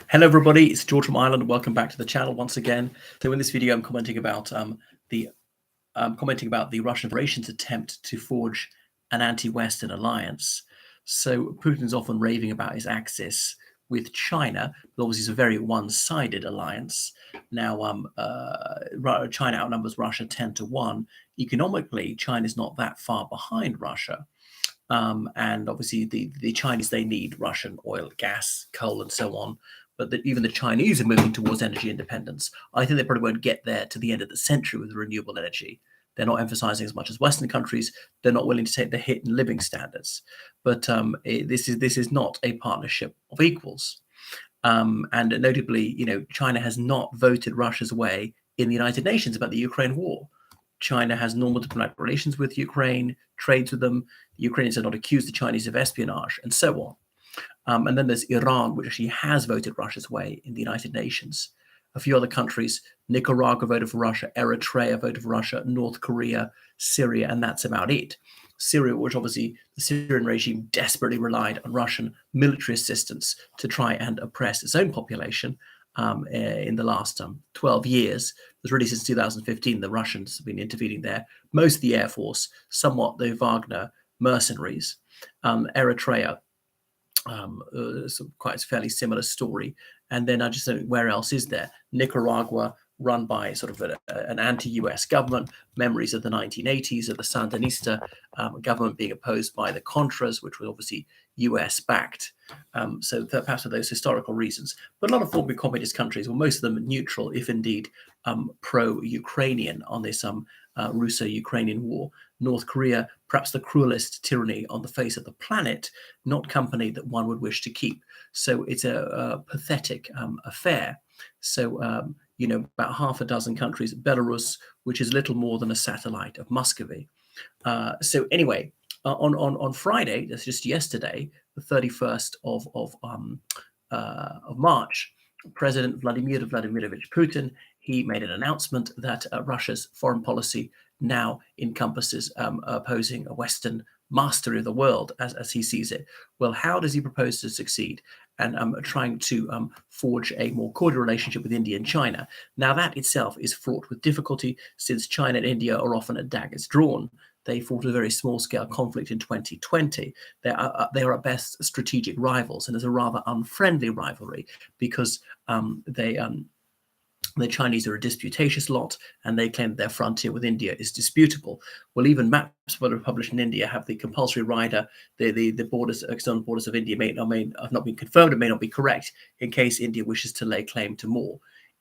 Hello, everybody. It's George from Ireland. Welcome back to the channel once again. So, in this video, I'm commenting about the Russian Federation's attempt to forge an anti-Western alliance. So, Putin's often raving about his axis with China, but obviously it's a very one-sided alliance. Now, China outnumbers Russia 10-1. Economically, China's not that far behind Russia. And obviously, the Chinese, they need Russian oil, gas, coal, and so on. But even the Chinese are moving towards energy independence. I think they probably won't get there to the end of the century with renewable energy. They're not emphasizing as much as Western countries. They're not willing to take the hit in living standards. But this is not a partnership of equals. And notably, China has not voted Russia's way in the United Nations about the Ukraine war. China has normal diplomatic relations with Ukraine, trades with them. The Ukrainians are not accused the Chinese of espionage, and so on. And then there's Iran, which actually has voted Russia's way in the United Nations. A few other countries, Nicaragua voted for Russia, Eritrea voted for Russia, North Korea, Syria, and that's about it. Syria, which obviously the Syrian regime desperately relied on Russian military assistance to try and oppress its own population in the last 12 years. It was really since 2015 the Russians have been intervening there. Most of the Air Force, somewhat the Wagner mercenaries. Eritrea, quite a fairly similar story. And then I just don't know where else is there. Nicaragua, run by sort of an anti-US government, memories of the 1980s of the Sandinista government being opposed by the Contras, which was obviously US-backed. So perhaps for those historical reasons. But a lot of former communist countries, well, most of them neutral, if indeed pro-Ukrainian on this Russo-Ukrainian war. North Korea, perhaps the cruelest tyranny on the face of the planet, not company that one would wish to keep. So it's a pathetic affair. So, about half a dozen countries, Belarus, which is little more than a satellite of Muscovy. So anyway, on Friday, that's just yesterday, the 31st of March, President Vladimir Vladimirovich Putin, he made an announcement that Russia's foreign policy now encompasses opposing a Western mastery of the world as he sees it. Well, how does he propose to succeed? And trying to forge a more cordial relationship with India and China. Now, that itself is fraught with difficulty since China and India are often at daggers drawn. They fought a very small-scale conflict in 2020. They are at best strategic rivals, and there's a rather unfriendly rivalry because the Chinese are a disputatious lot, and they claim their frontier with India is disputable. Well, even maps that are published in India have the compulsory rider. The borders, external borders of India may have not been confirmed and may not be correct in case India wishes to lay claim to more.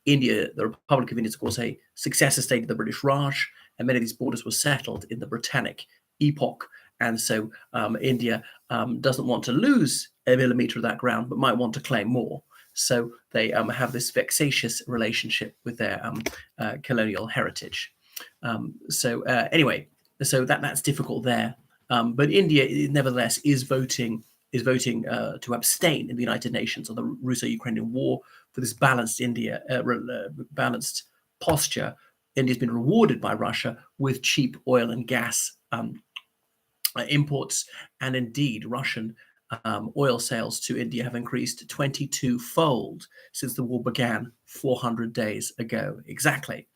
India, the Republic of India, is of course a successor state of the British Raj, and many of these borders were settled in the Britannic epoch. And so India doesn't want to lose a millimeter of that ground, but might want to claim more. So they have this vexatious relationship with their colonial heritage. Anyway, so that's difficult there. But India, nevertheless, is voting to abstain in the United Nations on the Russo-Ukrainian war for this balanced balanced posture. India's been rewarded by Russia with cheap oil and gas imports, and indeed Russian oil sales to India have increased 22-fold since the war began 400 days ago. Exactly.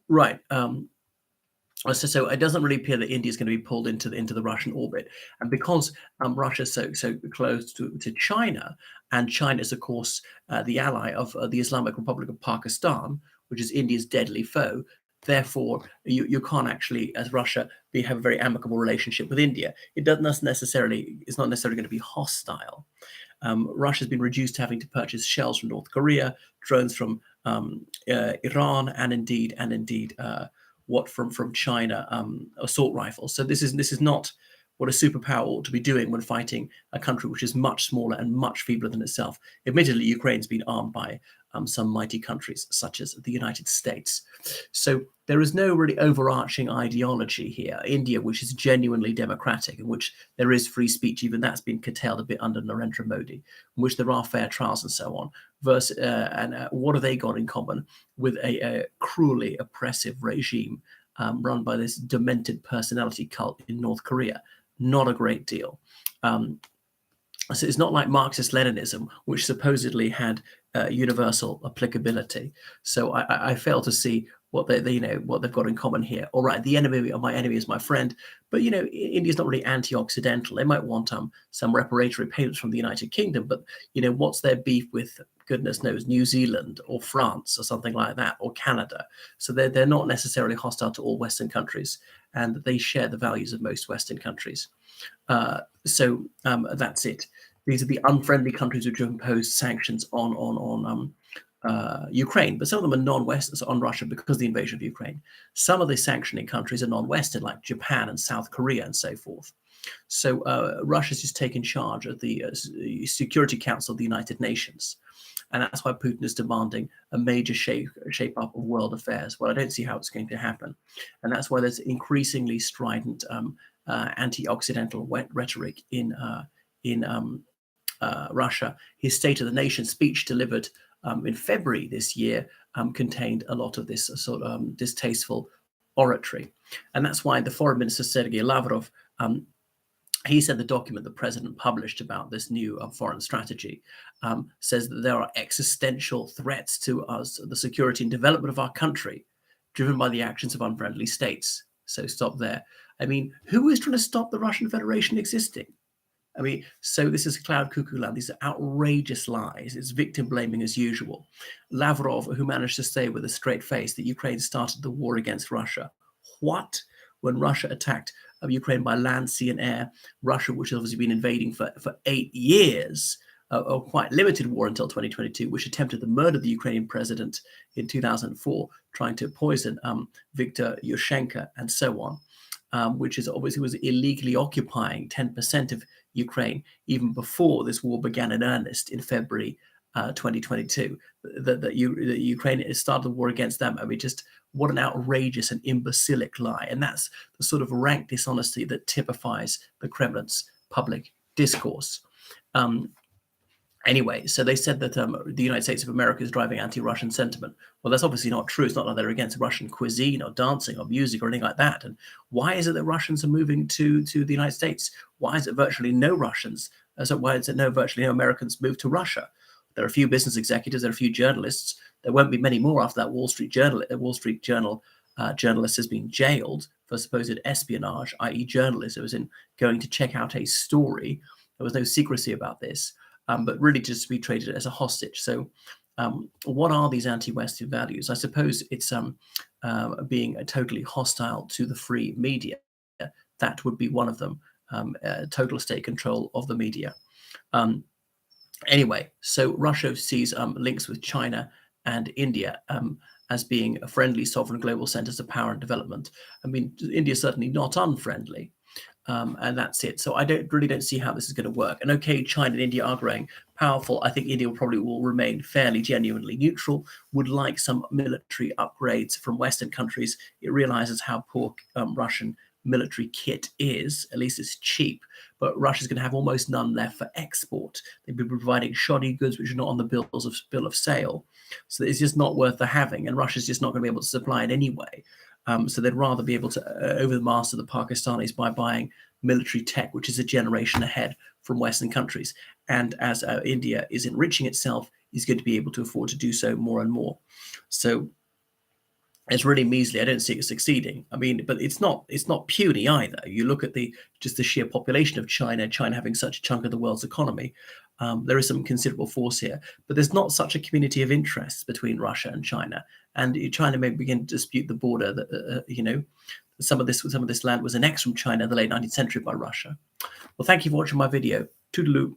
Right. So it doesn't really appear that India is going to be pulled into the Russian orbit, and because Russia is so close to China, and China is of course the ally of the Islamic Republic of Pakistan, which is India's deadly foe. Therefore, you can't actually, as Russia, have a very amicable relationship with India. It's not necessarily going to be hostile. Russia's been reduced to having to purchase shells from North Korea, drones from Iran, and indeed from China, assault rifles. So this is not what a superpower ought to be doing when fighting a country which is much smaller and much feebler than itself. Admittedly, Ukraine's been armed by some mighty countries such as the United States. So there is no really overarching ideology here. India, which is genuinely democratic, in which there is free speech, even that's been curtailed a bit under Narendra Modi, in which there are fair trials and so on. What have they got in common with a cruelly oppressive regime run by this demented personality cult in North Korea? Not a great deal. So it's not like Marxist-Leninism, which supposedly had universal applicability. So I fail to see what what they've got in common here. All right, the enemy of my enemy is my friend, but India's not really anti-Occidental. They might want some reparatory payments from the United Kingdom, but what's their beef with, goodness knows, New Zealand or France or something like that, or Canada? So they're not necessarily hostile to all Western countries, and they share the values of most Western countries. So that's it. These are the unfriendly countries which have imposed sanctions on Ukraine, but some of them are non-Western on Russia because of the invasion of Ukraine. Some of the sanctioning countries are non-Western, like Japan and South Korea and so forth. So Russia's just taken charge of the Security Council of the United Nations. And that's why Putin is demanding a major shape-up of world affairs. Well, I don't see how it's going to happen. And that's why there's increasingly strident anti-Occidental rhetoric in Russia. His State of the Nation speech delivered in February this year contained a lot of this sort of distasteful oratory. And that's why the Foreign Minister, Sergei Lavrov, he said the document the president published about this new foreign strategy says that there are existential threats to us, the security and development of our country, driven by the actions of unfriendly states. So stop there. I mean, who is trying to stop the Russian Federation existing? I mean, so this is cloud cuckoo land. These are outrageous lies. It's victim blaming as usual. Lavrov, who managed to say with a straight face that Ukraine started the war against Russia. What? When Russia attacked Ukraine by land, sea, and air, Russia, which has obviously been invading for 8 years, a quite limited war until 2022, which attempted the murder of the Ukrainian president in 2004, trying to poison Viktor Yushchenko and so on, which is obviously was illegally occupying 10% of Ukraine even before this war began in earnest in February 2022. That Ukraine started the war against them. I mean, just what an outrageous and imbecilic lie. And that's the sort of rank dishonesty that typifies the Kremlin's public discourse. Anyway, so they said that the United States of America is driving anti-Russian sentiment. Well, that's obviously not true. It's not like they're against Russian cuisine or dancing or music or anything like that. And why is it that Russians are moving to the United States? Why is it virtually no Russians? So why is it virtually no Americans move to Russia? There are a few business executives, there are a few journalists. There won't be many more after that Wall Street Journal journalist has been jailed for supposed espionage, i.e. journalism, as in going to check out a story. There was no secrecy about this, but really just to be treated as a hostage. So what are these anti-Western values? I suppose it's being totally hostile to the free media. That would be one of them, total state control of the media. Anyway, so Russia sees links with China and India as being a friendly, sovereign global centers of power and development. I mean, India is certainly not unfriendly, and that's it. So I really don't see how this is going to work. And okay, China and India are growing powerful. I think India probably will remain fairly genuinely neutral, would like some military upgrades from Western countries. It realizes how poor Russian military kit is. At least it's cheap, but Russia's going to have almost none left for export. They've been providing shoddy goods which are not on the bill of sale, so it's just not worth the having, and Russia's just not going to be able to supply it anyway. So they'd rather be able to overmaster the Pakistanis by buying military tech, which is a generation ahead from Western countries. And as India is enriching itself, is going to be able to afford to do so more and more. So it's really measly. I don't see it succeeding. I mean, but it's not puny either. You look at just the sheer population of China having such a chunk of the world's economy. There is some considerable force here, but there's not such a community of interests between Russia and China. And China may begin to dispute the border that some of this land was annexed from China in the late 19th century by Russia. Well, thank you for watching my video. Toodaloo.